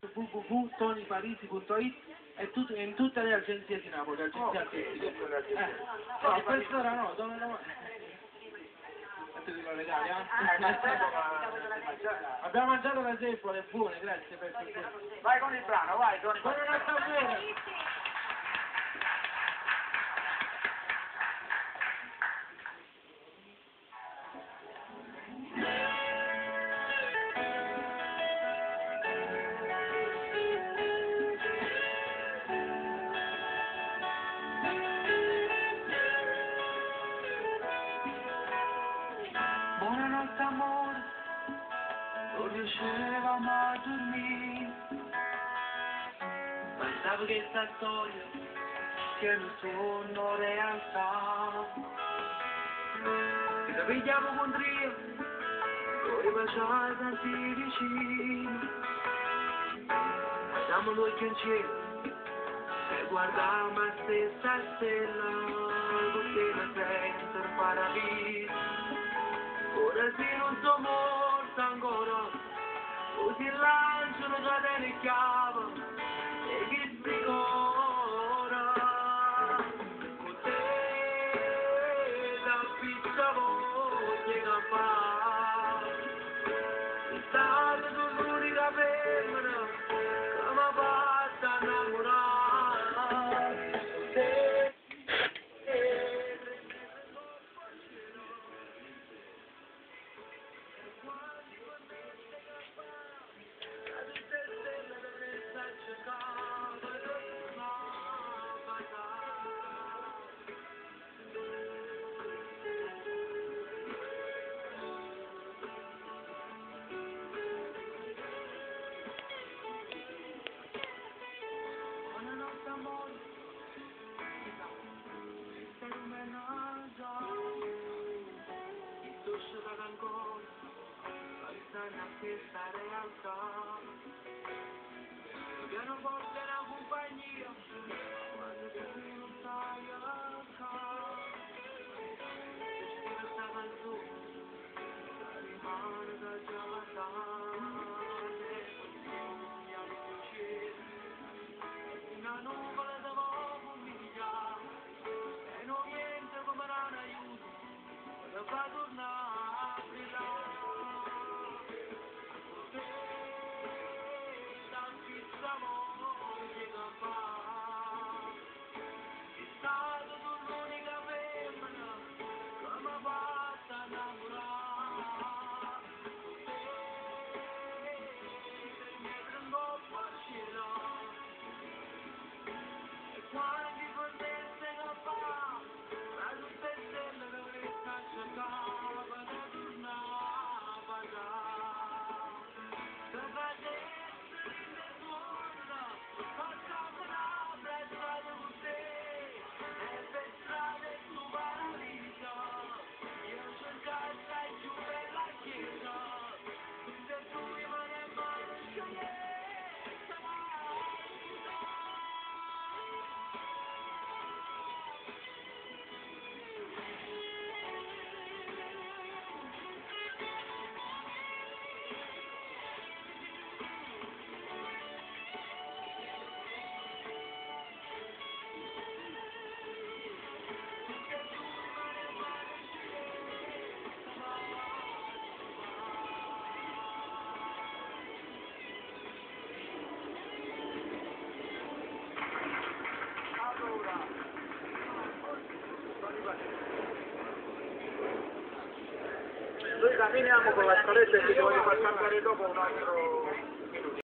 www.tonyparisi.it e in tutte le agenzie di Napoli, agenzie artistiche. No, quest'ora no, dove no? Legali, abbiamo mangiato la zeppola, è buona, grazie per questo. Vai con il brano, vai Tony. Buonanotte a voi. Buonanotte amore, non riuscivamo a dormire, pensavo che sta storia sia un sonno realtà, ci ripigliamo con trio, con i baciati tanti vicini, guardiamo l'occhio in cielo e guardiamo la stessa stella, perché mi sento il paradiso. Ora se non sono morta ancora, così lanciano catene e chiave, e chi si ora, con te la pizza voglio campare, è stata tu l'unica femmina che mi ha fatto innamorare, con te. Buonanotte amore, stai rumenando, ti sto ancora, pensando a questa realtà, pianoforte è una compagnia, quando tu non stai a casa, se questa canzone, la rimane da già una nuvola da famiglia e non niente come non aiuto da fa tornare a brillare con te la pizza voglio campare è stato tu l'unica femmina che mi ha fatto innamorare con te mi prendo un po' al cielo. Quando potesse campare, tra tutte stelle dove sta cercando da tornare da facesse il suono, facciamo una bracciata con te, e per strada il tuo paradiso, io cercai giù per la chiesa, tutte e due mani a mano scegliere. Noi camminiamo con la scaletta e ti voglio far cambiare dopo un altro.